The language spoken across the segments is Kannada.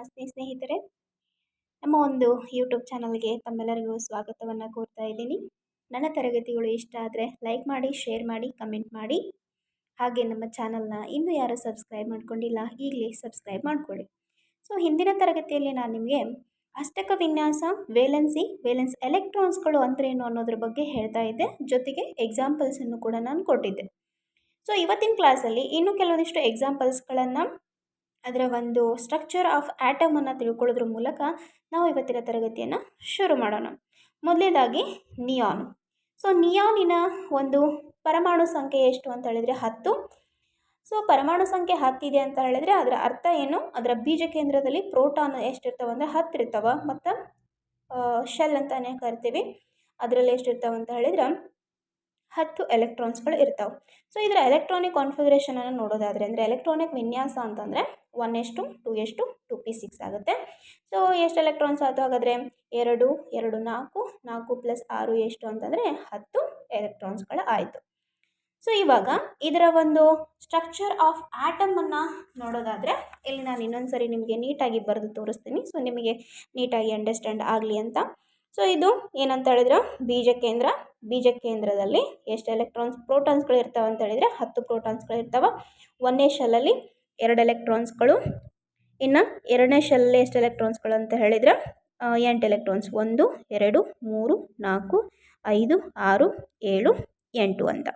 ನಮಸ್ತೆ ಸ್ನೇಹಿತರೆ, ನಮ್ಮ ಒಂದು ಯೂಟ್ಯೂಬ್ ಚಾನಲ್ಗೆ ತಮ್ಮೆಲ್ಲರಿಗೂ ಸ್ವಾಗತವನ್ನು ಕೋರ್ತಾ ಇದ್ದೀನಿ. ನನ್ನ ತರಗತಿಗಳು ಇಷ್ಟ ಆದರೆ ಲೈಕ್ ಮಾಡಿ, ಶೇರ್ ಮಾಡಿ, ಕಮೆಂಟ್ ಮಾಡಿ. ಹಾಗೆ ನಮ್ಮ ಚಾನಲ್ನ ಇನ್ನೂ ಯಾರು ಸಬ್ಸ್ಕ್ರೈಬ್ ಮಾಡ್ಕೊಂಡಿಲ್ಲ ಈಗಲೇ ಸಬ್ಸ್ಕ್ರೈಬ್ ಮಾಡ್ಕೊಳ್ಳಿ. ಸೊ ಹಿಂದಿನ ತರಗತಿಯಲ್ಲಿ ನಾನು ನಿಮಗೆ ಅಷ್ಟಕ ವಿನ್ಯಾಸ, ವೇಲೆನ್ಸ್ ಎಲೆಕ್ಟ್ರಾನ್ಸ್ಗಳು ಅಂದ್ರೇನು ಅನ್ನೋದ್ರ ಬಗ್ಗೆ ಹೇಳ್ತಾ ಇದ್ದೆ. ಜೊತೆಗೆ ಎಕ್ಸಾಂಪಲ್ಸನ್ನು ಕೂಡ ನಾನು ಕೊಟ್ಟಿದ್ದೆ. ಸೊ ಇವತ್ತಿನ ಕ್ಲಾಸಲ್ಲಿ ಇನ್ನೂ ಕೆಲವೊಂದಿಷ್ಟು ಎಕ್ಸಾಂಪಲ್ಸ್ಗಳನ್ನು, ಅದರ ಒಂದು ಸ್ಟ್ರಕ್ಚರ್ ಆಫ್ ಆಟಮನ್ನು ತಿಳ್ಕೊಳ್ಳೋದ್ರ ಮೂಲಕ ನಾವು ಇವತ್ತಿನ ತರಗತಿಯನ್ನು ಶುರು ಮಾಡೋಣ. ಮೊದಲನೇದಾಗಿ ನಿಯಾನ್. ಸೊ ನಿಯಾನಿನ ಒಂದು ಪರಮಾಣು ಸಂಖ್ಯೆ ಎಷ್ಟು ಅಂತ ಹೇಳಿದರೆ 10. ಸೊ ಪರಮಾಣು ಸಂಖ್ಯೆ 10 ಇದೆ ಅಂತ ಹೇಳಿದರೆ ಅದರ ಅರ್ಥ ಏನು? ಅದರ ಬೀಜ ಕೇಂದ್ರದಲ್ಲಿ ಪ್ರೋಟಾನ್ ಎಷ್ಟಿರ್ತಾವೆ ಅಂದರೆ 10 ಇರ್ತಾವೆ, ಮತ್ತು ಶೆಲ್ ಅಂತಲೇ ಕರಿತೀವಿ, ಅದರಲ್ಲಿ ಎಷ್ಟಿರ್ತಾವೆ ಅಂತ ಹೇಳಿದ್ರೆ 10 ಎಲೆಕ್ಟ್ರಾನ್ಸ್ಗಳು ಇರ್ತಾವೆ. ಸೊ ಇದರ ಎಲೆಕ್ಟ್ರಾನಿಕ್ ಕಾನ್ಫಿಗರೇಷನನ್ನು ನೋಡೋದಾದರೆ, ಅಂದರೆ ಎಲೆಕ್ಟ್ರಾನಿಕ್ ವಿನ್ಯಾಸ ಅಂತಂದರೆ 1:2:2 2p6 ಆಗುತ್ತೆ. ಸೊ ಎಷ್ಟು ಎಲೆಕ್ಟ್ರಾನ್ಸ್ ಆಯಿತು ಹಾಗಾದರೆ? 2 2 4 4 + 6 ಎಷ್ಟು ಅಂತಂದರೆ 10 ಎಲೆಕ್ಟ್ರಾನ್ಸ್ಗಳು ಆಯಿತು. ಸೊ ಇವಾಗ ಇದರ ಒಂದು ಸ್ಟ್ರಕ್ಚರ್ ಆಫ್ ಆಟಮನ್ನು ನೋಡೋದಾದರೆ, ಇಲ್ಲಿ ನಾನು ಇನ್ನೊಂದು ಸರಿ ನಿಮಗೆ ನೀಟಾಗಿ ಬರೆದು ತೋರಿಸ್ತೀನಿ, ಸೊ ನಿಮಗೆ ನೀಟಾಗಿ ಅಂಡರ್ಸ್ಟ್ಯಾಂಡ್ ಆಗಲಿ ಅಂತ. ಸೊ ಇದು ಏನಂತ ಹೇಳಿದ್ರೆ ಬೀಜ ಕೇಂದ್ರದಲ್ಲಿ ಎಷ್ಟು ಪ್ರೋಟಾನ್ಸ್ಗಳು ಇರ್ತಾವೆ ಅಂತ ಹೇಳಿದರೆ 10 ಪ್ರೋಟಾನ್ಸ್ಗಳು ಇರ್ತಾವೆ. ಒಂದನೇ ಶೆಲ್ಲಲ್ಲಿ 2 ಎಲೆಕ್ಟ್ರಾನ್ಸ್ಗಳು, ಇನ್ನು ಎರಡನೇ ಶೆಲ್ಲಲ್ಲಿ ಎಷ್ಟು ಎಲೆಕ್ಟ್ರಾನ್ಸ್ಗಳು ಅಂತ ಹೇಳಿದರೆ 8 ಎಲೆಕ್ಟ್ರಾನ್ಸ್. 1 2 3 4 5 6 7 8 ಅಂತ.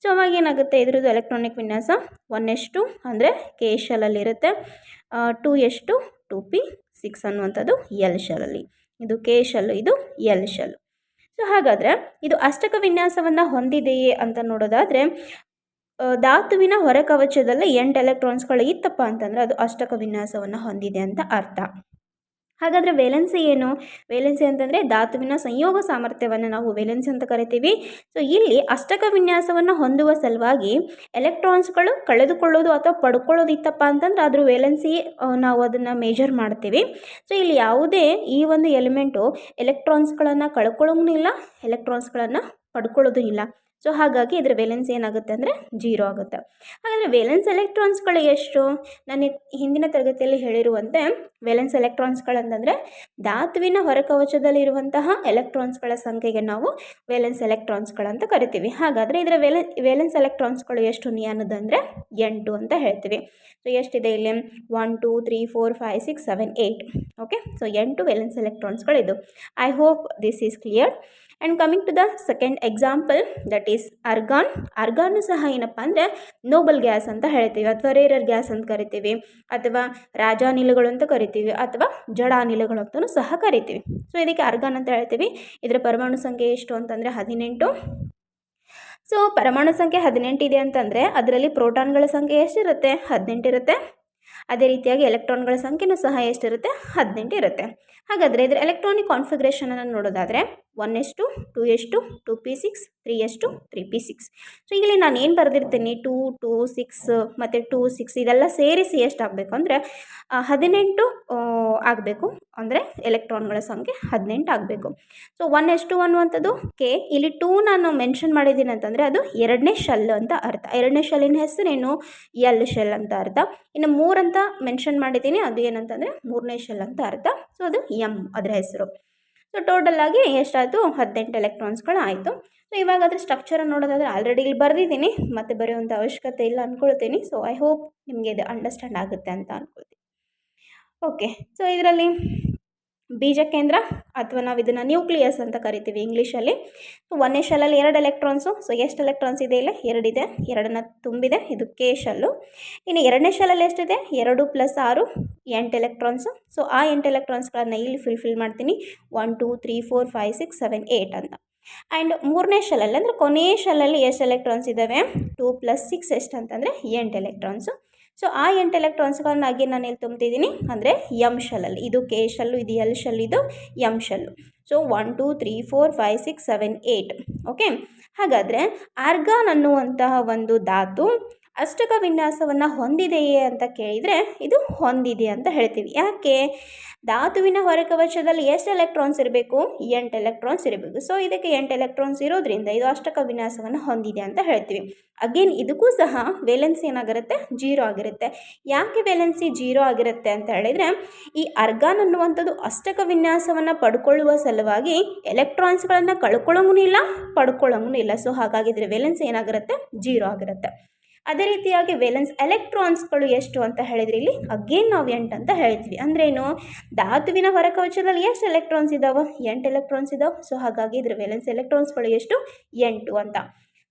ಸೊ ಅವಾಗ ಏನಾಗುತ್ತೆ, ಇದ್ರದ್ದು ಎಲೆಕ್ಟ್ರಾನಿಕ್ ವಿನ್ಯಾಸ 1:, ಅಂದರೆ ಕೆ ಶೆಲ್ಲಲ್ಲಿ ಇರುತ್ತೆ, 2:2p6 ಅನ್ನುವಂಥದ್ದು ಎಲ್ ಶೆಲ್ಲಲ್ಲಿ. ಇದು ಕೆ ಶೆಲ್ಲು, ಇದು ಎಲ್ ಶೆಲ್ಲು. ಸೊ ಹಾಗಾದರೆ ಇದು ಅಷ್ಟಕ ವಿನ್ಯಾಸವನ್ನು ಹೊಂದಿದೆಯೇ ಅಂತ ನೋಡೋದಾದರೆ, ಧಾತುವಿನ ಹೊರಕವಚದಲ್ಲಿ 8 ಎಲೆಕ್ಟ್ರಾನ್ಸ್ಗಳು ಇತ್ತಪ್ಪ ಅಂತಂದರೆ ಅದು ಅಷ್ಟಕ ವಿನ್ಯಾಸವನ್ನು ಹೊಂದಿದೆ ಅಂತ ಅರ್ಥ. ಹಾಗಾದರೆ ವೇಲೆನ್ಸಿ ಏನು? ವೇಲೆನ್ಸಿ ಅಂತಂದರೆ ಧಾತುವಿನ ಸಂಯೋಗ ಸಾಮರ್ಥ್ಯವನ್ನು ನಾವು ವೇಲೆನ್ಸಿ ಅಂತ ಕರಿತೀವಿ. ಸೊ ಇಲ್ಲಿ ಅಷ್ಟಕ ವಿನ್ಯಾಸವನ್ನು ಹೊಂದುವ ಸಲುವಾಗಿ ಎಲೆಕ್ಟ್ರಾನ್ಸ್ಗಳು ಕಳೆದುಕೊಳ್ಳೋದು ಅಥವಾ ಪಡ್ಕೊಳ್ಳೋದು ಇತ್ತಪ್ಪ ಅಂತಂದ್ರೆ ಅದ್ರ ವೇಲೆನ್ಸಿ ನಾವು ಅದನ್ನು ಮೇಜರ್ ಮಾಡ್ತೀವಿ. ಸೊ ಇಲ್ಲಿ ಯಾವುದೇ ಈ ಒಂದು ಎಲಿಮೆಂಟು ಎಲೆಕ್ಟ್ರಾನ್ಸ್ಗಳನ್ನು ಕಳ್ಕೊಳ್ಳೋಂಗೂ ಇಲ್ಲ, ಎಲೆಕ್ಟ್ರಾನ್ಸ್ಗಳನ್ನು ಪಡ್ಕೊಳ್ಳೋದು ಇಲ್ಲ. ಸೊ ಹಾಗಾಗಿ ಇದರ ವೇಲೆನ್ಸಿ ಏನಾಗುತ್ತೆ ಅಂದರೆ 0 ಆಗುತ್ತೆ. ಹಾಗಾದರೆ ವೇಲೆನ್ಸ್ ಎಲೆಕ್ಟ್ರಾನ್ಸ್ಗಳು ಎಷ್ಟು? ನಾನು ಹಿಂದಿನ ತರಗತಿಯಲ್ಲಿ ಹೇಳಿರುವಂತೆ ವೇಲೆನ್ಸ್ ಎಲೆಕ್ಟ್ರಾನ್ಸ್ಗಳಂತಂದರೆ ಧಾತುವಿನ ಹೊರಕವಚದಲ್ಲಿರುವಂತಹ ಎಲೆಕ್ಟ್ರಾನ್ಸ್ಗಳ ಸಂಖ್ಯೆಗೆ ನಾವು ವೇಲೆನ್ಸ್ ಎಲೆಕ್ಟ್ರಾನ್ಸ್ಗಳಂತ ಕರಿತೀವಿ. ಹಾಗಾದರೆ ಇದರ ವೇಲೆನ್ಸ್ ಎಲೆಕ್ಟ್ರಾನ್ಸ್ಗಳು ಎಷ್ಟು ಅನ್ನೋದಂದರೆ 8 ಅಂತ ಹೇಳ್ತೀವಿ. ಸೊ ಎಷ್ಟಿದೆ ಇಲ್ಲಿ? 1 2 3 4 5 6 7 8. ಓಕೆ, ಸೊ 8 ವೇಲೆನ್ಸ್ ಎಲೆಕ್ಟ್ರಾನ್ಸ್ಗಳಿದು. I hope this is clear. And coming to the second example, that is argon. Argon ಸಹ ಏನಪ್ಪ ಅಂದರೆ ನೋಬಲ್ ಗ್ಯಾಸ್ ಅಂತ ಹೇಳ್ತೀವಿ, ಅಥವಾ ರೇರರ್ ಗ್ಯಾಸ್ ಅಂತ ಕರಿತೀವಿ, ಅಥವಾ ರಾಜಾನಿಲಗಳು ಅಂತ ಕರಿತೀವಿ, ಅಥವಾ ಜಡಾನಿಲಗಳು ಅಂತಲೂ ಸಹ ಕರಿತೀವಿ. ಸೊ ಇದಕ್ಕೆ ಆರ್ಗಾನ್ ಅಂತ ಹೇಳ್ತೀವಿ. ಇದರ ಪರಮಾಣು ಸಂಖ್ಯೆ ಎಷ್ಟು ಅಂತಂದರೆ 18. ಸೊ ಪರಮಾಣು ಸಂಖ್ಯೆ 18 ಇದೆ ಅಂತಂದರೆ ಅದರಲ್ಲಿ ಪ್ರೋಟಾನ್ಗಳ ಸಂಖ್ಯೆ ಎಷ್ಟಿರುತ್ತೆ? 18 ಇರುತ್ತೆ. ಅದೇ ರೀತಿಯಾಗಿ ಎಲೆಕ್ಟ್ರಾನ್ಗಳ ಸಂಖ್ಯೆನೂ ಸಹ ಎಷ್ಟಿರುತ್ತೆ? 18 ಇರುತ್ತೆ. ಹಾಗಾದರೆ ಇದರ ಎಲೆಕ್ಟ್ರಾನಿಕ್ ಕಾನ್ಫಿಗರೇಷನನ್ನು ನೋಡೋದಾದರೆ 1:2 2p6 3:3p6. ಸೊ ಇಲ್ಲಿ ನಾನು ಏನು ಬರೆದಿರ್ತೀನಿ, 2 2 6 ಮತ್ತು 2 6 ಇದೆಲ್ಲ ಸೇರಿಸಿ ಎಷ್ಟಾಗಬೇಕು ಅಂದರೆ 18 ಆಗಬೇಕು. ಅಂದರೆ ಎಲೆಕ್ಟ್ರಾನ್ಗಳ ಸಂಖ್ಯೆ 18 ಆಗಬೇಕು. ಸೊ 1:1 ಅನ್ನುವಂಥದ್ದು ಕೆ. ಇಲ್ಲಿ 2 ನಾನು ಮೆನ್ಷನ್ ಮಾಡಿದ್ದೀನಿ ಅಂತಂದರೆ ಅದು ಎರಡನೇ ಶೆಲ್ ಅಂತ ಅರ್ಥ. ಎರಡನೇ ಶೆಲ್ಲಿನ ಹೆಸರೇನು? ಎಲ್ ಶೆಲ್ ಅಂತ ಅರ್ಥ. ಇನ್ನು 3 ಅಂತ ಮೆನ್ಷನ್ ಮಾಡಿದ್ದೀನಿ, ಅದು ಏನಂತಂದರೆ ಮೂರನೇ ಶೆಲ್ ಅಂತ ಅರ್ಥ. ಸೊ ಅದು ಎಮ್ ಅದರ ಹೆಸರು. ಸೊ ಟೋಟಲ್ ಆಗಿ ಎಷ್ಟಾಯಿತು? 18 ಎಲೆಕ್ಟ್ರಾನ್ಸ್ಗಳು ಆಯಿತು. ಸೊ ಇವಾಗ ಅದ್ರ ಸ್ಟ್ರಕ್ಚರನ್ನು ನೋಡೋದಾದರೆ ಆಲ್ರೆಡಿ ಇಲ್ಲಿ ಬರೆದಿದ್ದೀನಿ, ಮತ್ತು ಬರೆಯುವಂಥ ಅವಶ್ಯಕತೆ ಇಲ್ಲ ಅಂದ್ಕೊಳ್ತೀನಿ. ಸೊ ಐ ಹೋಪ್ ನಿಮಗೆ ಇದು ಅಂಡರ್ಸ್ಟ್ಯಾಂಡ್ ಆಗುತ್ತೆ ಅಂತ ಅಂದ್ಕೊಳ್ತೀನಿ. ಓಕೆ, ಸೊ ಇದರಲ್ಲಿ ಬೀಜ ಕೇಂದ್ರ ಅಥವಾ ನಾವು ಇದನ್ನು ನ್ಯೂಕ್ಲಿಯಸ್ ಅಂತ ಕರಿತೀವಿ ಇಂಗ್ಲೀಷಲ್ಲಿ. ಸೊ ಒಂದನೇ ಶೆಲ್ಲಲ್ಲಿ 2 ಎಲೆಕ್ಟ್ರಾನ್ಸು. ಸೊ ಎಷ್ಟು ಎಲೆಕ್ಟ್ರಾನ್ಸ್ ಇದೆ? ಇಲ್ಲ 2 ಇದೆ, 2ನ್ನು ತುಂಬಿದೆ, ಇದು ಕೆ ಶೆಲ್ಲು. ಇನ್ನು ಎರಡನೇ ಶೆಲ್ಲಲ್ಲಿ ಎಷ್ಟಿದೆ? 2 + 6 8 ಎಲೆಕ್ಟ್ರಾನ್ಸು. ಸೊ ಆ 8 ಎಲೆಕ್ಟ್ರಾನ್ಸ್ಗಳನ್ನು ಇಲ್ಲಿ ಫಿಲ್ ಮಾಡ್ತೀನಿ, 1 2 3 4 5 6 7 8 ಅಂತ. ಆ್ಯಂಡ್ ಮೂರನೇ ಶೆಲ್ಲಲ್ಲಿ ಅಂದರೆ ಕೊನೆಯ ಶೆಲ್ಲಲ್ಲಿ ಎಷ್ಟು ಎಲೆಕ್ಟ್ರಾನ್ಸ್ ಇದ್ದಾವೆ? 2 + 6 ಎಷ್ಟು ಅಂತಂದರೆ 8 ಎಲೆಕ್ಟ್ರಾನ್ಸು. ಸೊ ಆ 8 ಎಲೆಕ್ಟ್ರಾನ್ಸ್ಗಳನ್ನ ಆಗಿ ನಾನು ಇಲ್ಲಿ ತುಂಬ್ತಿದ್ದೀನಿ, ಅಂದರೆ ಎಮ್ ಶೆಲ್ಲಲ್ಲಿ. ಇದು ಕೆ ಶೆಲ್ಲು, ಇದು ಎಲ್ ಶೆಲ್, ಇದು ಎಮ್ ಶೆಲ್ಲು. ಸೊ 1 2 3 4 5 6 7 8. ಓಕೆ, ಹಾಗಾದರೆ ಆರ್ಗಾನ್ ಅನ್ನುವಂತಹ ಒಂದು ಧಾತು ಅಷ್ಟಕ ವಿನ್ಯಾಸವನ್ನು ಹೊಂದಿದೆಯೇ ಅಂತ ಕೇಳಿದರೆ ಇದು ಹೊಂದಿದೆ ಅಂತ ಹೇಳ್ತೀವಿ. ಯಾಕೆ? ಧಾತುವಿನ ಹೊರಕವಚದಲ್ಲಿ ಎಷ್ಟು ಎಲೆಕ್ಟ್ರಾನ್ಸ್ ಇರಬೇಕು? 8 ಎಲೆಕ್ಟ್ರಾನ್ಸ್ ಇರಬೇಕು. ಸೊ ಇದಕ್ಕೆ 8 ಎಲೆಕ್ಟ್ರಾನ್ಸ್ ಇರೋದ್ರಿಂದ ಇದು ಅಷ್ಟಕ ವಿನ್ಯಾಸವನ್ನು ಹೊಂದಿದೆ ಅಂತ ಹೇಳ್ತೀವಿ. ಅಗೇನ್ ಇದಕ್ಕೂ ಸಹ ವೇಲೆನ್ಸಿ ಏನಾಗಿರುತ್ತೆ? 0 ಆಗಿರುತ್ತೆ. ಯಾಕೆ ವೇಲೆನ್ಸಿ 0 ಆಗಿರುತ್ತೆ ಅಂತ ಹೇಳಿದರೆ, ಈ ಅರ್ಗಾನ್ ಅನ್ನುವಂಥದ್ದು ಅಷ್ಟಕ ವಿನ್ಯಾಸವನ್ನು ಪಡ್ಕೊಳ್ಳುವ ಸಲುವಾಗಿ ಎಲೆಕ್ಟ್ರಾನ್ಸ್ಗಳನ್ನು ಕಳ್ಕೊಳ್ಳೋಂಗೂ ಇಲ್ಲ, ಪಡ್ಕೊಳ್ಳೋಂಗೂ ಇಲ್ಲ. ಸೊ ಹಾಗಾಗಿದ್ರೆ ವೇಲೆನ್ಸಿ ಏನಾಗಿರುತ್ತೆ? 0 ಆಗಿರುತ್ತೆ. ಅದೇ ರೀತಿಯಾಗಿ ವೇಲೆನ್ಸ್ ಎಲೆಕ್ಟ್ರಾನ್ಸ್ಗಳು ಎಷ್ಟು ಅಂತ ಹೇಳಿದರೆ ಇಲ್ಲಿ ಅಗೇನ್ ನಾವು 8 ಅಂತ ಹೇಳ್ತೀವಿ. ಅಂದ್ರೇನು? ಧಾತುವಿನ ಹೊರಕವಚದಲ್ಲಿ ಎಷ್ಟು ಎಲೆಕ್ಟ್ರಾನ್ಸ್ ಇದ್ದಾವೆ? 8 ಎಲೆಕ್ಟ್ರಾನ್ಸ್ ಇದ್ದಾವೆ. ಸೊ ಹಾಗಾಗಿ ಇದ್ರ ವೇಲೆನ್ಸ್ ಎಲೆಕ್ಟ್ರಾನ್ಸ್ಗಳು ಎಷ್ಟು? 8 ಅಂತ.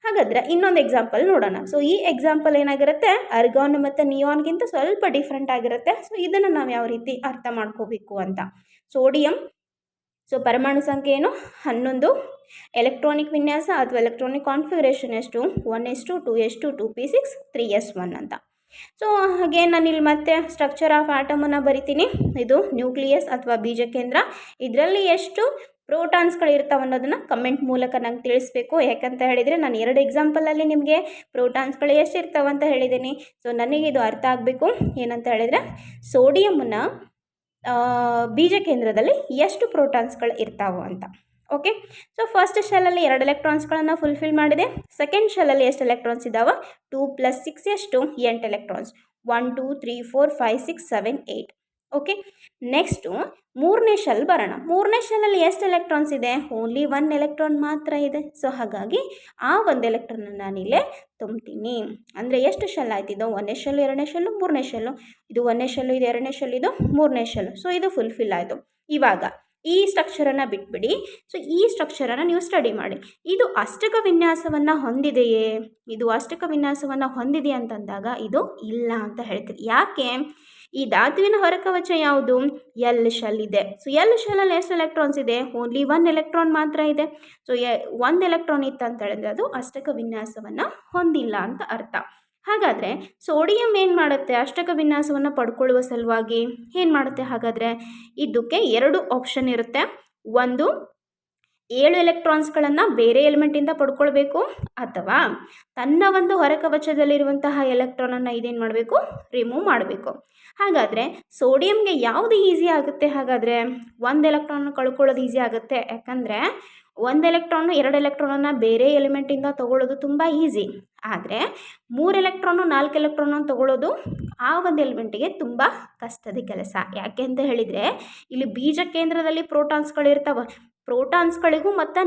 ಹಾಗಾದರೆ ಇನ್ನೊಂದು ಎಕ್ಸಾಂಪಲ್ ನೋಡೋಣ. ಸೊ ಈ ಎಕ್ಸಾಂಪಲ್ ಏನಾಗಿರುತ್ತೆ? ಅರ್ಗಾನ್ ಮತ್ತು ನಿಯಾನ್ಗಿಂತ ಸ್ವಲ್ಪ ಡಿಫ್ರೆಂಟ್ ಆಗಿರುತ್ತೆ. ಸೊ ಇದನ್ನು ನಾವು ಯಾವ ರೀತಿ ಅರ್ಥ ಮಾಡ್ಕೋಬೇಕು ಅಂತ. ಸೋಡಿಯಂ, ಸೊ ಪರಮಾಣು ಸಂಖ್ಯೆ ಏನು? 11. ಎಲೆಕ್ಟ್ರಾನಿಕ್ ವಿನ್ಯಾಸ ಅಥವಾ ಎಲೆಕ್ಟ್ರಾನಿಕ್ ಕಾನ್ಫಿಗರೇಷನ್ ಎಷ್ಟು? 1s2 2s2 2p6 3s1 ಅಂತ. ಸೊ ಹಾಗೆ ನಾನು ಇಲ್ಲಿ ಮತ್ತೆ ಸ್ಟ್ರಕ್ಚರ್ ಆಫ್ ಆಟಮನ್ನು ಬರಿತೀನಿ. ಇದು ನ್ಯೂಕ್ಲಿಯಸ್ ಅಥವಾ ಬೀಜಕೇಂದ್ರ. ಇದರಲ್ಲಿ ಎಷ್ಟು ಪ್ರೋಟಾನ್ಸ್ಗಳು ಇರ್ತಾವೆ ಅನ್ನೋದನ್ನು ಕಮೆಂಟ್ ಮೂಲಕ ನಂಗೆ ತಿಳಿಸ್ಬೇಕು. ಯಾಕಂತ ಹೇಳಿದರೆ ನಾನು 2 ಎಕ್ಸಾಂಪಲಲ್ಲಿ ನಿಮಗೆ ಪ್ರೋಟಾನ್ಸ್ಗಳು ಎಷ್ಟು ಇರ್ತಾವೆ ಅಂತ ಹೇಳಿದ್ದೀನಿ. ಸೊ ನನಗೆ ಇದು ಅರ್ಥ ಆಗಬೇಕು. ಏನಂತ ಹೇಳಿದರೆ, ಸೋಡಿಯಮನ್ನು ಬೀಜಕೇಂದ್ರದಲ್ಲಿ ಎಷ್ಟು ಪ್ರೋಟಾನ್ಸ್ಗಳು ಇರ್ತಾವೆ ಅಂತ. ಓಕೆ. ಸೊ ಫಸ್ಟ್ ಶೆಲ್ಲಲ್ಲಿ 2 ಎಲೆಕ್ಟ್ರಾನ್ಸ್ಗಳನ್ನು ಫುಲ್ಫಿಲ್ ಮಾಡಿದೆ. ಸೆಕೆಂಡ್ ಶೆಲ್ಲಲ್ಲಿ ಎಷ್ಟು ಎಲೆಕ್ಟ್ರಾನ್ಸ್ ಇದ್ದಾವೆ? 2 + 6 ಎಷ್ಟು? 8 ಎಲೆಕ್ಟ್ರಾನ್ಸ್. 1 2 3 4 5 6 7 8. ಓಕೆ. ನೆಕ್ಸ್ಟು ಮೂರನೇ ಶೆಲ್ ಬರೋಣ. ಮೂರನೇ ಶೆಲ್ಲಲ್ಲಿ ಎಷ್ಟು ಎಲೆಕ್ಟ್ರಾನ್ಸ್ ಇದೆ? ಓನ್ಲಿ 1 ಎಲೆಕ್ಟ್ರಾನ್ ಮಾತ್ರ ಇದೆ. ಸೊ ಹಾಗಾಗಿ ಆ 1 ಎಲೆಕ್ಟ್ರಾನ್ ನಾನಿಲ್ಲೇ ತುಂಬ್ತೀನಿ. ಅಂದರೆ ಎಷ್ಟು ಶೆಲ್ ಆಯ್ತಿದ್ದು? 1ನೇ ಶೆಲ್ಲು, 2ನೇ ಶೆಲ್ಲು, 3ನೇ ಶೆಲ್ಲು. ಇದು 1ನೇ ಶೆಲ್ಲು, ಇದು 2ನೇ ಶೆಲ್ಲು, ಇದು 3ನೇ ಶೆಲ್ಲು. ಸೊ ಇದು ಫುಲ್ಫಿಲ್ ಆಯಿತು. ಇವಾಗ ಈ ಸ್ಟ್ರಕ್ಚರನ್ನು ಬಿಟ್ಬಿಡಿ. ಸೊ ಈ ಸ್ಟ್ರಕ್ಚರನ್ನು ನೀವು ಸ್ಟಡಿ ಮಾಡಿ. ಇದು ಅಷ್ಟಕ ವಿನ್ಯಾಸವನ್ನು ಹೊಂದಿದೆಯೇ? ಇದು ಅಷ್ಟಕ ವಿನ್ಯಾಸವನ್ನು ಹೊಂದಿದೆ ಅಂತಂದಾಗ ಇದು ಇಲ್ಲ ಅಂತ ಹೇಳ್ತೀವಿ. ಯಾಕೆ? ಈ ಧಾತುವಿನ ಹೊರಕವಚ ಯಾವುದು? ಎಲ್ ಶೆಲ್ ಇದೆ. ಸೊ ಎಲ್ ಶೆಲ್ಲಲ್ಲಿ ಎಷ್ಟು ಎಲೆಕ್ಟ್ರಾನ್ಸ್ ಇದೆ? ಓನ್ಲಿ 1 ಎಲೆಕ್ಟ್ರಾನ್ ಮಾತ್ರ ಇದೆ. ಸೊ 1 ಎಲೆಕ್ಟ್ರಾನ್ ಇತ್ತು ಅಂತ ಹೇಳಿದ್ರೆ ಅದು ಅಷ್ಟಕ ವಿನ್ಯಾಸವನ್ನು ಹೊಂದಿಲ್ಲ ಅಂತ ಅರ್ಥ. ಹಾಗಾದರೆ ಸೋಡಿಯಂ ಏನು ಮಾಡುತ್ತೆ? ಅಷ್ಟಕ ವಿನ್ಯಾಸವನ್ನು ಪಡ್ಕೊಳ್ಳುವ ಸಲುವಾಗಿ ಏನು ಮಾಡುತ್ತೆ? ಹಾಗಾದರೆ ಇದಕ್ಕೆ 2 ಆಪ್ಷನ್ ಇರುತ್ತೆ. ಒಂದು, 7 ಎಲೆಕ್ಟ್ರಾನ್ಸ್ಗಳನ್ನು ಬೇರೆ ಎಲಿಮೆಂಟಿಂದ ಪಡ್ಕೊಳ್ಬೇಕು, ಅಥವಾ ತನ್ನ ಒಂದು ಹೊರಕವಚದಲ್ಲಿರುವಂತಹ ಎಲೆಕ್ಟ್ರಾನನ್ನು ಇದೇನು ಮಾಡಬೇಕು? ರಿಮೂವ್ ಮಾಡಬೇಕು. ಹಾಗಾದರೆ ಸೋಡಿಯಂಗೆ ಯಾವುದು ಈಸಿ ಆಗುತ್ತೆ? ಹಾಗಾದರೆ 1 ಎಲೆಕ್ಟ್ರಾನ್ ಕಳ್ಕೊಳ್ಳೋದು ಈಸಿ ಆಗುತ್ತೆ. ಯಾಕಂದರೆ 1 ಎಲೆಕ್ಟ್ರಾನು 2 ಎಲೆಕ್ಟ್ರಾನನ್ನು ಬೇರೆ ಎಲಿಮೆಂಟಿಂದ ತೊಗೊಳ್ಳೋದು ತುಂಬ ಈಸಿ. ಆದರೆ 3 ಎಲೆಕ್ಟ್ರಾನು 4 ಎಲೆಕ್ಟ್ರಾನನ್ನು ತೊಗೊಳ್ಳೋದು ಆ ಒಂದು ಎಲಿಮೆಂಟಿಗೆ ತುಂಬ ಕಷ್ಟದ ಕೆಲಸ. ಯಾಕೆ ಅಂತ ಹೇಳಿದರೆ, ಇಲ್ಲಿ ಬೀಜ ಕೇಂದ್ರದಲ್ಲಿ ಪ್ರೋಟಾನ್ಸ್ಗಳು ಇರ್ತಾವೆ. ಪ್ರೋಟಾನ್ಸ್ಗಳಿಗೂ ಮತ್ತು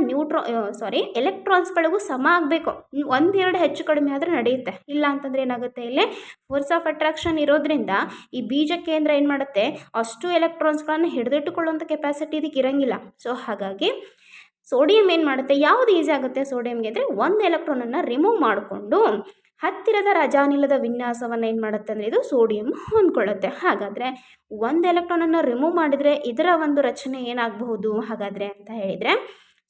ಎಲೆಕ್ಟ್ರಾನ್ಸ್ಗಳಿಗೂ ಸಮ ಆಗಬೇಕು. 1-2 ಹೆಚ್ಚು ಕಡಿಮೆ ಆದರೆ ನಡೆಯುತ್ತೆ. ಇಲ್ಲ ಅಂತಂದರೆ ಏನಾಗುತ್ತೆ? ಇಲ್ಲಿ ಫೋರ್ಸ್ ಆಫ್ ಅಟ್ರಾಕ್ಷನ್ ಇರೋದ್ರಿಂದ ಈ ಬೀಜ ಕೇಂದ್ರ ಏನು ಮಾಡುತ್ತೆ? ಅಷ್ಟು ಎಲೆಕ್ಟ್ರಾನ್ಸ್ಗಳನ್ನು ಹಿಡಿದಿಟ್ಟುಕೊಳ್ಳುವಂಥ ಕೆಪಾಸಿಟಿ ಇದಕ್ಕೆ ಇರೋಂಗಿಲ್ಲ. ಸೊ ಹಾಗಾಗಿ ಸೋಡಿಯಂ ಏನು ಮಾಡುತ್ತೆ? ಯಾವುದು ಈಸಿ ಆಗುತ್ತೆ ಸೋಡಿಯಂಗೆ ಅಂದರೆ 1 ಎಲೆಕ್ಟ್ರಾನನ್ನು ರಿಮೂವ್ ಮಾಡಿಕೊಂಡು ಹತ್ತಿರದ ರಜಾನಿಲದ ವಿನ್ಯಾಸವನ್ನು ಏನು ಮಾಡುತ್ತೆ ಅಂದರೆ ಇದು ಸೋಡಿಯಂ ಹೊಂದ್ಕೊಳ್ಳುತ್ತೆ. ಹಾಗಾದರೆ 1 ಎಲೆಕ್ಟ್ರಾನನ್ನು ರಿಮೂವ್ ಮಾಡಿದರೆ ಇದರ ಒಂದು ರಚನೆ ಏನಾಗಬಹುದು ಹಾಗಾದರೆ ಅಂತ ಹೇಳಿದರೆ,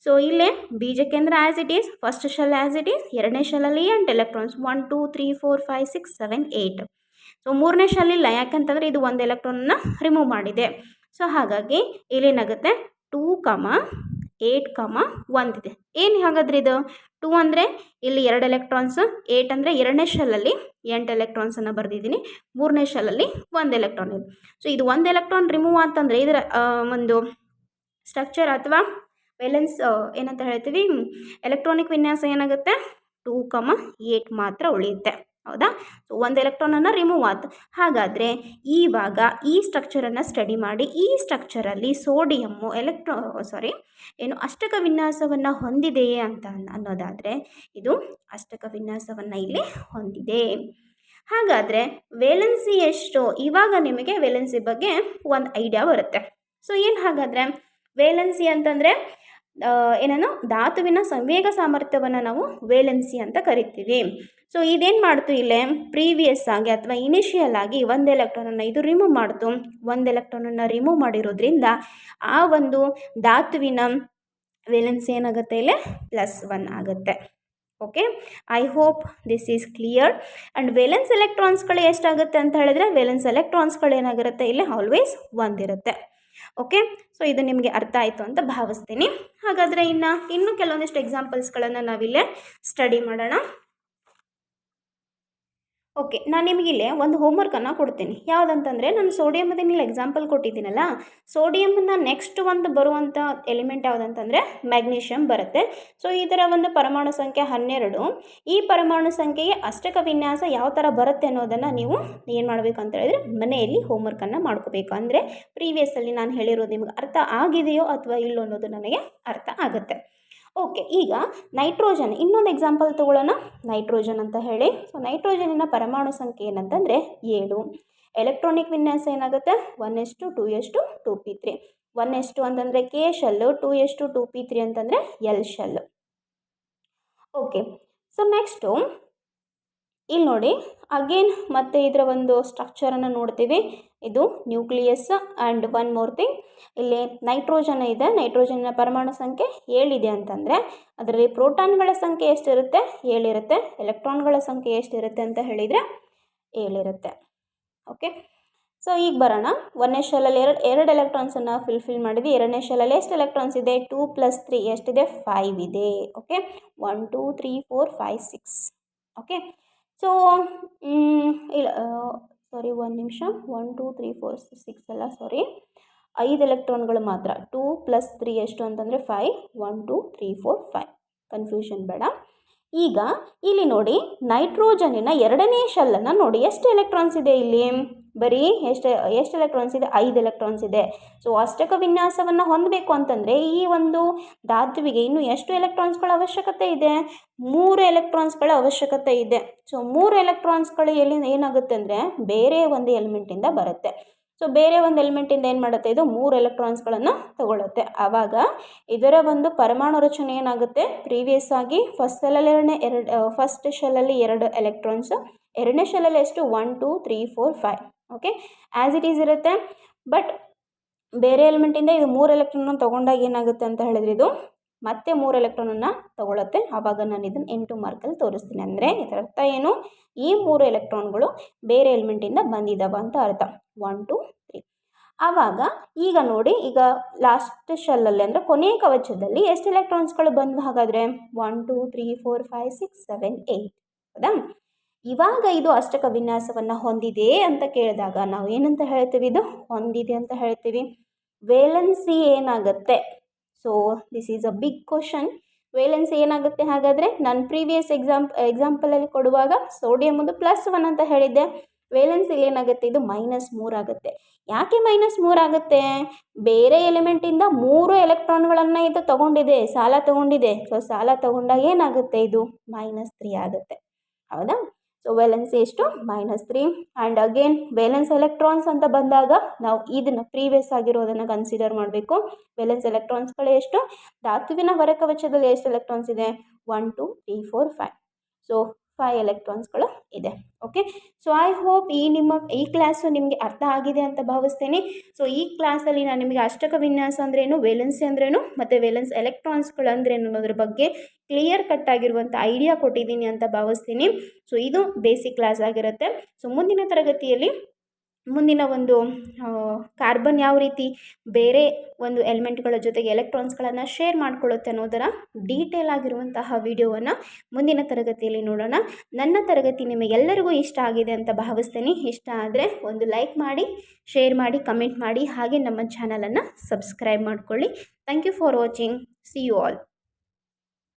ಸೊ ಇಲ್ಲೇ ಬೀಜಕೇಂದ್ರ as it is, first shell as it is, 2ನೇ ಶೆಲ್ಲಲ್ಲಿ 8 ಎಲೆಕ್ಟ್ರಾನ್ಸ್ 1 2 3 4 5 6 7 8. ಸೊ 3ನೇ ಶೆಲ್ ಇಲ್ಲ. ಯಾಕಂತಂದರೆ ಇದು 1 ಎಲೆಕ್ಟ್ರಾನನ್ನು ರಿಮೂವ್ ಮಾಡಿದೆ. ಸೊ ಹಾಗಾಗಿ ಇಲ್ಲೇನಾಗುತ್ತೆ? 2, 8, 1 ಇದೆ. ಏನು ಹಾಗಾದರೆ ಇದು 2 ಅಂದರೆ ಇಲ್ಲಿ 2 ಎಲೆಕ್ಟ್ರಾನ್ಸ್, 8 ಅಂದರೆ 2ನೇ ಶೆಲ್ಲಲ್ಲಿ 8 ಎಲೆಕ್ಟ್ರಾನ್ಸನ್ನು ಬರೆದಿದ್ದೀನಿ, 3ನೇ ಶೆಲ್ಲಲ್ಲಿ 1 ಎಲೆಕ್ಟ್ರಾನ್ ಇದೆ. ಸೊ ಇದು 1 ಎಲೆಕ್ಟ್ರಾನ್ ರಿಮೂವ್ ಅಂತಂದರೆ ಇದರ ಒಂದು ಸ್ಟ್ರಕ್ಚರ್ ಅಥವಾ ವೇಲೆನ್ಸ್ ಏನಂತ ಹೇಳ್ತೀವಿ, ಎಲೆಕ್ಟ್ರಾನಿಕ್ ವಿನ್ಯಾಸ ಏನಾಗುತ್ತೆ? 2, 8 ಮಾತ್ರ ಉಳಿಯುತ್ತೆ. ಹೌದಾ? ಸೊ 1 ಎಲೆಕ್ಟ್ರಾನನ್ನು ರಿಮೂವ್ ಆಯ್ತು. ಹಾಗಾದರೆ ಇವಾಗ ಈ ಸ್ಟ್ರಕ್ಚರನ್ನು ಸ್ಟಡಿ ಮಾಡಿ. ಈ ಸ್ಟ್ರಕ್ಚರಲ್ಲಿ ಸೋಡಿಯಮ್ಮು ಅಷ್ಟಕ ವಿನ್ಯಾಸವನ್ನು ಹೊಂದಿದೆಯೇ ಅಂತ ಅನ್ನೋದಾದರೆ ಇದು ಅಷ್ಟಕ ವಿನ್ಯಾಸವನ್ನು ಇಲ್ಲಿ ಹೊಂದಿದೆ. ಹಾಗಾದರೆ ವೇಲೆನ್ಸಿ ಎಷ್ಟು? ಇವಾಗ ನಿಮಗೆ ವೇಲೆನ್ಸಿ ಬಗ್ಗೆ ಒಂದು ಐಡಿಯಾ ಬರುತ್ತೆ. ಸೊ ಏನು ಹಾಗಾದರೆ ವೇಲೆನ್ಸಿ ಅಂತಂದರೆ ಧಾತುವಿನ ಸಂವೇಗ ಸಾಮರ್ಥ್ಯವನ್ನು ನಾವು ವೇಲೆನ್ಸಿ ಅಂತ ಕರಿತೀವಿ. ಸೊ ಇದೇನು ಮಾಡ್ತು? ಇಲ್ಲೇ ಪ್ರೀವಿಯಸ್ ಆಗಿ ಅಥವಾ ಇನಿಷಿಯಲ್ ಆಗಿ 1 ಎಲೆಕ್ಟ್ರಾನನ್ನು ಇದು ರಿಮೂವ್ ಮಾಡ್ತು. 1 ಎಲೆಕ್ಟ್ರಾನನ್ನು ರಿಮೂವ್ ಮಾಡಿರೋದ್ರಿಂದ ಆ ಒಂದು ಧಾತುವಿನ ವೇಲೆನ್ಸಿ ಏನಾಗುತ್ತೆ? ಇಲ್ಲೇ +1 ಆಗುತ್ತೆ. Okay, I hope this is clear. And valence ಎಲೆಕ್ಟ್ರಾನ್ಸ್ಗಳು ಎಷ್ಟಾಗುತ್ತೆ ಅಂತ ಹೇಳಿದ್ರೆ, ವೇಲೆನ್ಸ್ ಎಲೆಕ್ಟ್ರಾನ್ಸ್ಗಳು ಏನಾಗಿರುತ್ತೆ? ಇಲ್ಲಿ ಆಲ್ವೇಸ್ 1 ಇರುತ್ತೆ. ಓಕೆ, ಸೊ ಇದು ನಿಮಗೆ ಅರ್ಥ ಆಯಿತು ಅಂತ ಭಾವಿಸ್ತೀನಿ. ಹಾಗಾದರೆ ಇನ್ನೂ ಕೆಲವೊಂದಿಷ್ಟು ಎಕ್ಸಾಂಪಲ್ಸ್ಗಳನ್ನು ನಾವಿಲ್ಲೇ ಸ್ಟಡಿ ಮಾಡೋಣ. ಓಕೆ, ನಾನು ನಿಮಗಿಲ್ಲಿ ಒಂದು ಹೋಮ್ವರ್ಕನ್ನು ಕೊಡ್ತೀನಿ. ಯಾವುದಂತಂದರೆ, ನಾನು ಸೋಡಿಯಮದ ಮೇಲೆ ಎಕ್ಸಾಂಪಲ್ ಕೊಟ್ಟಿದ್ದೀನಲ್ಲ, ಸೋಡಿಯಮನ್ನ ನೆಕ್ಸ್ಟ್ ಒಂದು ಬರುವಂಥ ಎಲಿಮೆಂಟ್ ಯಾವುದಂತಂದರೆ ಮ್ಯಾಗ್ನೀಷಿಯಮ್ ಬರುತ್ತೆ. ಸೊ ಇದರ ಒಂದು ಪರಮಾಣು ಸಂಖ್ಯೆ 12. ಈ ಪರಮಾಣು ಸಂಖ್ಯೆಗೆ ಅಷ್ಟಕ ವಿನ್ಯಾಸ ಯಾವ ಥರ ಬರುತ್ತೆ ಅನ್ನೋದನ್ನು ನೀವು ಏನು ಮಾಡಬೇಕು ಅಂತ ಹೇಳಿದ್ರೆ ಮನೆಯಲ್ಲಿ ಹೋಮ್ವರ್ಕನ್ನು ಮಾಡ್ಕೋಬೇಕು. ಅಂದರೆ ಪ್ರೀವಿಯಸ್ಸಲ್ಲಿ ನಾನು ಹೇಳಿರೋದು ನಿಮ್ಗೆ ಅರ್ಥ ಆಗಿದೆಯೋ ಅಥವಾ ಇಲ್ಲೋ ಅನ್ನೋದು ನನಗೆ ಅರ್ಥ ಆಗುತ್ತೆ. ಓಕೆ, ಈಗ ನೈಟ್ರೋಜನ್ ಇನ್ನೊಂದು ಎಕ್ಸಾಂಪಲ್ ತೊಗೊಳ್ಳೋಣ. ನೈಟ್ರೋಜನ್ ಅಂತ ಹೇಳಿ. ಸೊ ನೈಟ್ರೋಜನಿನ ಪರಮಾಣು ಸಂಖ್ಯೆ ಏನಂತಂದರೆ 7. ಎಲೆಕ್ಟ್ರಾನಿಕ್ ವಿನ್ಯಾಸ ಏನಾಗುತ್ತೆ 1s2 2s2 2p3. 1s2 ಅಂತಂದರೆ ಕೆ ಶೆಲ್ಲು, 2s2 2p3 ಅಂತಂದರೆ L shell. Okay, so next ಇಲ್ಲಿ ನೋಡಿ ಅಗೇನ್ ಮತ್ತೆ ಇದರ ಒಂದು ಸ್ಟ್ರಕ್ಚರನ್ನು ನೋಡ್ತೀವಿ. ಇದು nucleus and one more thing, ಇಲ್ಲಿ ನೈಟ್ರೋಜನ್ ಇದೆ. ನೈಟ್ರೋಜನ್ನ ಪರಮಾಣು ಸಂಖ್ಯೆ 7 ಇದೆ ಅಂತಂದರೆ ಅದರಲ್ಲಿ ಪ್ರೋಟಾನ್ಗಳ ಸಂಖ್ಯೆ ಎಷ್ಟಿರುತ್ತೆ 7 ಇರುತ್ತೆ. ಎಲೆಕ್ಟ್ರಾನ್ಗಳ ಸಂಖ್ಯೆ ಎಷ್ಟಿರುತ್ತೆ ಅಂತ ಹೇಳಿದರೆ 7 ಇರುತ್ತೆ. ಓಕೆ, ಸೊ ಈಗ ಬರೋಣ. 1ನೇ ಶೆಲ್ಲಲ್ಲಿ ಎರಡು ಎಲೆಕ್ಟ್ರಾನ್ಸನ್ನು ಫಿಲ್ ಮಾಡಿದ್ವಿ. 2ನೇ ಶೆಲ್ಲಲ್ಲಿ ಎಷ್ಟು ಎಲೆಕ್ಟ್ರಾನ್ಸ್ ಇದೆ 2 + 3 ಎಷ್ಟಿದೆ 5 ಇದೆ. ಓಕೆ, 1 2 3 4 5 6. ಓಕೆ, ಸೊ ಇಲ್ಲ ಸಾರಿ, ಒಂದು ನಿಮಿಷ, 1 2 3 4 6 ಅಲ್ಲ, ಸಾರಿ, 5 ಎಲೆಕ್ಟ್ರಾನ್ಗಳು ಮಾತ್ರ. 2 + 3 ಎಷ್ಟು ಅಂತಂದರೆ 5. 1 2 3 4 5, ಕನ್ಫ್ಯೂಷನ್ ಬೇಡ. ಈಗ ಇಲ್ಲಿ ನೋಡಿ ನೈಟ್ರೋಜನಿನ 2ನೇ ಶೆಲ್ಲನ್ನು ನೋಡಿ, ಎಷ್ಟು ಎಲೆಕ್ಟ್ರಾನ್ಸ್ ಇದೆ ಇಲ್ಲಿ, ಬರೀ ಎಷ್ಟು ಎಲೆಕ್ಟ್ರಾನ್ಸ್ ಇದೆ 5 ಎಲೆಕ್ಟ್ರಾನ್ಸ್ ಇದೆ. ಸೊ ಅಷ್ಟಕ ವಿನ್ಯಾಸವನ್ನು ಹೊಂದಬೇಕು ಅಂತಂದರೆ ಈ ಒಂದು ಧಾತುವಿಗೆ ಇನ್ನು ಎಷ್ಟು ಎಲೆಕ್ಟ್ರಾನ್ಸ್ಗಳ ಅವಶ್ಯಕತೆ ಇದೆ 3 ಎಲೆಕ್ಟ್ರಾನ್ಸ್ಗಳ ಅವಶ್ಯಕತೆ ಇದೆ. ಸೊ 3 ಎಲೆಕ್ಟ್ರಾನ್ಸ್ಗಳು ಎಲ್ಲಿಂದ ಏನಾಗುತ್ತೆ ಅಂದರೆ ಬೇರೆ ಒಂದು ಎಲಿಮೆಂಟಿಂದ ಬರುತ್ತೆ. ಸೊ ಬೇರೆ ಒಂದು ಎಲಿಮೆಂಟಿಂದ ಏನು ಮಾಡುತ್ತೆ, ಇದು 3 ಎಲೆಕ್ಟ್ರಾನ್ಸ್ಗಳನ್ನು ತಗೊಳ್ಳುತ್ತೆ. ಆವಾಗ ಇದರ ಒಂದು ಪರಮಾಣು ರಚನೆ ಏನಾಗುತ್ತೆ, ಪ್ರೀವಿಯಸ್ ಆಗಿ ಫಸ್ಟ್ ಶೆಲ್ಲಲ್ಲಿ 2 ಎಲೆಕ್ಟ್ರಾನ್ಸು, 2ನೇ ಶೆಲ್ಲಲ್ಲಿ ಎಷ್ಟು 1 2 3 4 5. ಓಕೆ, ಆ್ಯಸ್ ಇಟ್ ಈಸ್ ಇರುತ್ತೆ. ಬಟ್ ಬೇರೆ ಎಲಿಮೆಂಟಿಂದ ಇದು 3 ಎಲೆಕ್ಟ್ರಾನನ್ನು ತೊಗೊಂಡಾಗ ಏನಾಗುತ್ತೆ ಅಂತ ಹೇಳಿದ್ರೆ ಇದು ಮತ್ತೆ 3 ಎಲೆಕ್ಟ್ರಾನನ್ನು ತಗೊಳುತ್ತೆ. ಆವಾಗ ನಾನು ಇದನ್ನು 8 ಮಾರ್ಕಲ್ಲಿ ತೋರಿಸ್ತೀನಿ. ಅಂದರೆ ಇದರ ಅರ್ಥ ಏನು, ಈ 3 ಎಲೆಕ್ಟ್ರಾನ್ಗಳು ಬೇರೆ ಎಲಿಮೆಂಟಿಂದ ಬಂದಿದ್ದಾವೆ ಅಂತ ಅರ್ಥ. 1 2 3. ಆವಾಗ ಈಗ ನೋಡಿ, ಈಗ ಲಾಸ್ಟ್ ಶೆಲ್ಲಲ್ಲಿ ಅಂದರೆ ಕೊನೆಯ ಕವಚದಲ್ಲಿ ಎಷ್ಟು ಎಲೆಕ್ಟ್ರಾನ್ಸ್ಗಳು ಬಂದು ಹಾಗಾದರೆ 1 2 3 4 5 6 7 8. ಹೌದಾ? ಇವಾಗ ಇದು ಅಷ್ಟಕ ವಿನ್ಯಾಸವನ್ನು ಹೊಂದಿದೆ ಅಂತ ಕೇಳಿದಾಗ ನಾವು ಏನಂತ ಹೇಳ್ತೀವಿ, ಇದು ಹೊಂದಿದೆ ಅಂತ ಹೇಳ್ತೀವಿ. ವೇಲೆನ್ಸಿ ಏನಾಗುತ್ತೆ, so this is a big question. Valency ಏನಾಗುತ್ತೆ ಹಾಗಾದರೆ, ನಾನು ಪ್ರೀವಿಯಸ್ ಎಕ್ಸಾಂಪಲಲ್ಲಿ ಕೊಡುವಾಗ ಸೋಡಿಯಮದು +1 ಅಂತ ಹೇಳಿದ್ದೆ. ವೇಲೆನ್ಸಿಲಿ ಏನಾಗುತ್ತೆ, ಇದು -3 ಆಗುತ್ತೆ. ಯಾಕೆ -3 ಆಗುತ್ತೆ, ಬೇರೆ ಎಲಿಮೆಂಟಿಂದ 3 ಎಲೆಕ್ಟ್ರಾನ್ಗಳನ್ನು ಇದು ತೊಗೊಂಡಿದೆ, ಸಾಲ ತೊಗೊಂಡಿದೆ. ಸೊ ಸಾಲ ತೊಗೊಂಡಾಗ ಏನಾಗುತ್ತೆ, ಇದು -3 ಆಗುತ್ತೆ. ಹೌದಾ? ಸೊ ವೇಲೆನ್ಸಿ ಎಷ್ಟು -3. ಆ್ಯಂಡ್ ಅಗೇನ್ ವೇಲೆನ್ಸ್ ಎಲೆಕ್ಟ್ರಾನ್ಸ್ ಅಂತ ಬಂದಾಗ ನಾವು ಇದನ್ನು ಪ್ರೀವಿಯಸ್ ಆಗಿರೋದನ್ನು ಕನ್ಸಿಡರ್ ಮಾಡಬೇಕು. ವೇಲೆನ್ಸ್ ಎಲೆಕ್ಟ್ರಾನ್ಸ್ಗಳು ಎಷ್ಟು, ಧಾತುವಿನ ಹೊರಕವಚದಲ್ಲಿ ಎಷ್ಟು ಎಲೆಕ್ಟ್ರಾನ್ಸ್ ಇದೆ 1 2 3 4 5. ಸೊ 5 ಎಲೆಕ್ಟ್ರಾನ್ಸ್ಗಳು ಇದೆ. ಓಕೆ, ಸೊ ಐ ಹೋಪ್ ಈ ಕ್ಲಾಸು ನಿಮಗೆ ಅರ್ಥ ಆಗಿದೆ ಅಂತ ಭಾವಿಸ್ತೀನಿ. ಸೊ ಈ ಕ್ಲಾಸಲ್ಲಿ ನಾನು ನಿಮಗೆ ಅಷ್ಟಕ ವಿನ್ಯಾಸ ಅಂದ್ರೇನು, ವೇಲೆನ್ಸಿ ಅಂದ್ರೇನು ಮತ್ತು ವೇಲೆನ್ಸ್ ಎಲೆಕ್ಟ್ರಾನ್ಸ್ಗಳು ಅಂದ್ರೇನು ಅನ್ನೋದ್ರ ಬಗ್ಗೆ ಕ್ಲಿಯರ್ ಕಟ್ ಆಗಿರುವಂಥ ಐಡಿಯಾ ಕೊಟ್ಟಿದ್ದೀನಿ ಅಂತ ಭಾವಿಸ್ತೀನಿ. ಸೊ ಇದು ಬೇಸಿಕ್ ಕ್ಲಾಸ್ ಆಗಿರುತ್ತೆ. ಸೊ ಮುಂದಿನ ತರಗತಿಯಲ್ಲಿ ಮುಂದಿನ ಒಂದು ಕಾರ್ಬನ್ ಯಾವ ರೀತಿ ಬೇರೆ ಒಂದು ಎಲಿಮೆಂಟ್ಗಳ ಜೊತೆಗೆ ಎಲೆಕ್ಟ್ರಾನ್ಸ್ಗಳನ್ನು ಶೇರ್ ಮಾಡ್ಕೊಳ್ಳುತ್ತೆ ಅನ್ನೋದರ ಡೀಟೇಲ್ ಆಗಿರುವಂತಹ ವಿಡಿಯೋವನ್ನು ಮುಂದಿನ ತರಗತಿಯಲ್ಲಿ ನೋಡೋಣ. ನನ್ನ ತರಗತಿ ನಿಮಗೆಲ್ಲರಿಗೂ ಇಷ್ಟ ಆಗಿದೆ ಅಂತ ಭಾವಿಸ್ತೀನಿ. ಇಷ್ಟ ಆದರೆ ಒಂದು ಲೈಕ್ ಮಾಡಿ, ಶೇರ್ ಮಾಡಿ, ಕಮೆಂಟ್ ಮಾಡಿ, ಹಾಗೆ ನಮ್ಮ ಚಾನಲನ್ನು ಸಬ್ಸ್ಕ್ರೈಬ್ ಮಾಡಿಕೊಳ್ಳಿ. Thank you for watching. See you all.